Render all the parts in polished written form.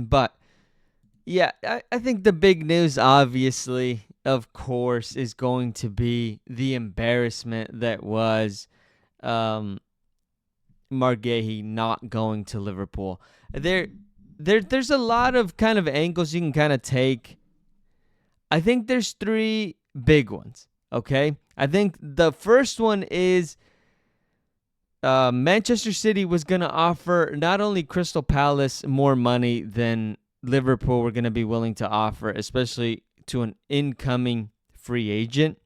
But yeah, I think the big news, obviously, of course, is going to be the embarrassment that was um, Margehi not going to Liverpool. There's a lot of kind of angles you can kind of take. I think there's three big ones. Okay, I think the first one is Manchester City was going to offer not only Crystal Palace more money than Liverpool were going to be willing to offer, especially to an incoming free agent,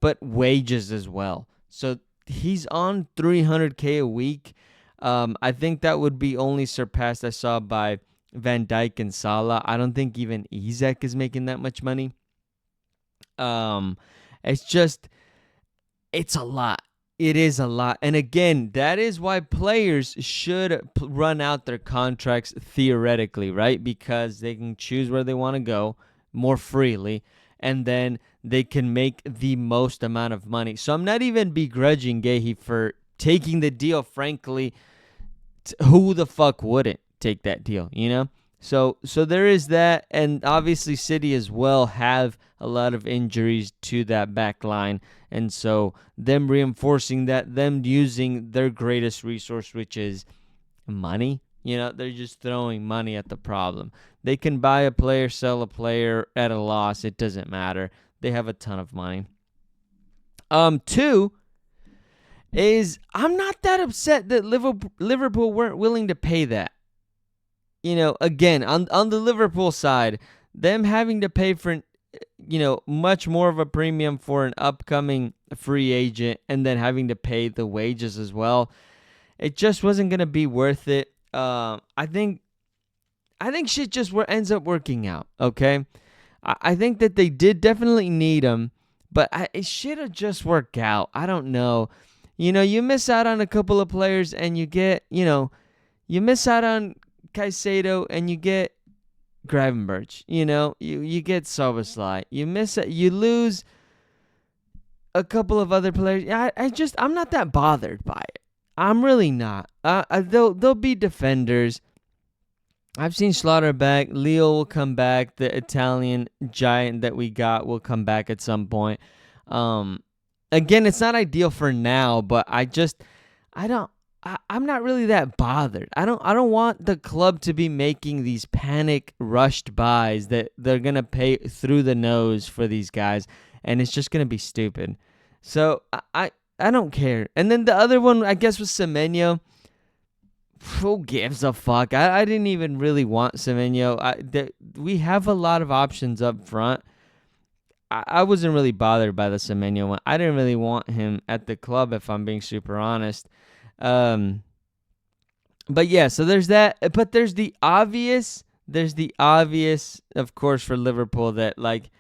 but wages as well. So he's on 300K a week. I think that would be only surpassed, I saw, by Van Dijk and Salah. I don't think even Isak is making that much money. Um, it's just, it's a lot. It is a lot. And again, that is why players should run out their contracts theoretically, right? Because they can choose where they want to go more freely, and then they can make the most amount of money. So I'm not even begrudging Gehi for taking the deal. Frankly, who the fuck wouldn't take that deal, you know? So there is that, and obviously City as well have a lot of injuries to that back line, and so them reinforcing that, them using their greatest resource, which is money. They're just throwing money at the problem. They can buy a player, sell a player at a loss. It doesn't matter. They have a ton of money. Two is I'm not that upset that Liverpool weren't willing to pay that. Again, on the Liverpool side, them having to pay for, much more of a premium for an upcoming free agent and then having to pay the wages as well, it just wasn't going to be worth it. I think shit just ends up working out, okay? I think that they did definitely need him, but it should have just worked out. I don't know. You miss out on a couple of players and you get, you miss out on Caicedo and you get Gravenberch, you get Soboslai. You lose a couple of other players. I'm not that bothered by it. I'm really not. They'll be defenders. I've seen Schlotterbeck. Leo will come back. The Italian giant that we got will come back at some point. Again, it's not ideal for now, but I'm not really that bothered. I don't want the club to be making these panic rushed buys that they're gonna pay through the nose for these guys, and it's just gonna be stupid. So I don't care. And then the other one, I guess, was Semenyo. Who gives a fuck? I didn't even really want Semenyo. We have a lot of options up front. I wasn't really bothered by the Semenyo one. I didn't really want him at the club, if I'm being super honest. But yeah, so there's that. But there's the obvious, of course, for Liverpool that, like,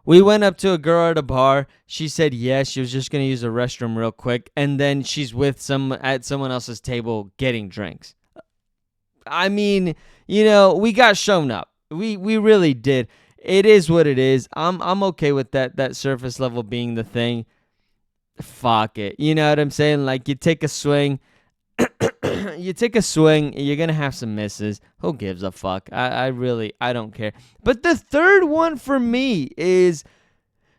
we went up to a girl at a bar. She said yes, she was just going to use the restroom real quick. And then she's with at someone else's table getting drinks. I mean, we got shown up. We really did. It is what it is. I'm okay with that surface level being the thing. Fuck it. You know what I'm saying? Like, you take a swing. You're going to have some misses. Who gives a fuck? I don't care. But the third one for me is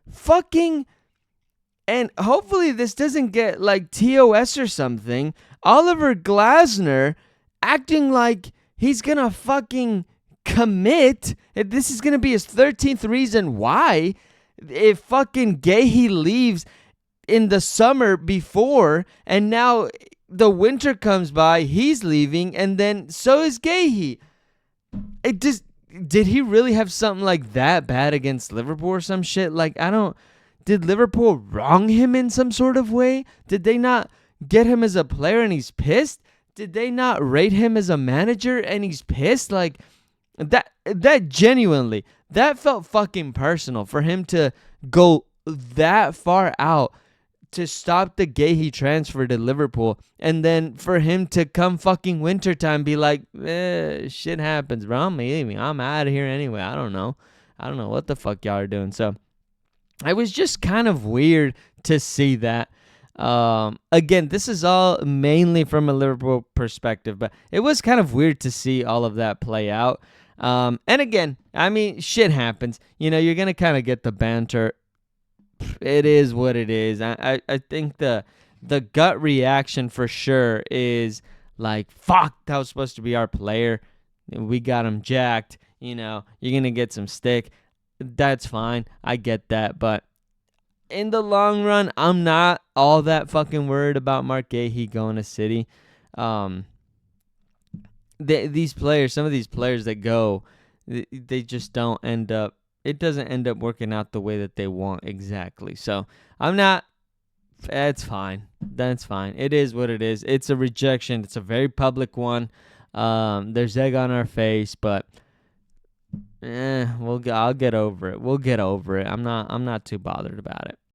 fucking, and hopefully this doesn't get like TOS or something, Oliver Glasner acting like he's going to fucking commit. This is going to be his 13th reason why. If fucking Gehi leaves in the summer before, and now the winter comes by, he's leaving, and then so is Gehi. Did he really have something like that bad against Liverpool or some shit? Like, did Liverpool wrong him in some sort of way? Did they not get him as a player and he's pissed? Did they not rate him as a manager and he's pissed? Like, that genuinely, that felt fucking personal for him to go that far out to stop the Gehi transfer to Liverpool, and then for him to come fucking wintertime be like, shit happens, bro. I'm leaving. I'm out of here anyway. I don't know what the fuck y'all are doing. So it was just kind of weird to see that. Again, this is all mainly from a Liverpool perspective, but it was kind of weird to see all of that play out. And again, I mean, shit happens. You're gonna kind of get the banter. It is what it is. I think the gut reaction for sure is like, fuck, that was supposed to be our player. We got him jacked. You're gonna get some stick. That's fine. I get that, but in the long run, I'm not all that fucking worried about Mark Gahey going to City. Um, these players, some of these players that go, they just don't end up. It doesn't end up working out the way that they want exactly. So I'm not. That's fine. That's fine. It is what it is. It's a rejection. It's a very public one. There's egg on our face, but I'll get over it. We'll get over it. I'm not too bothered about it.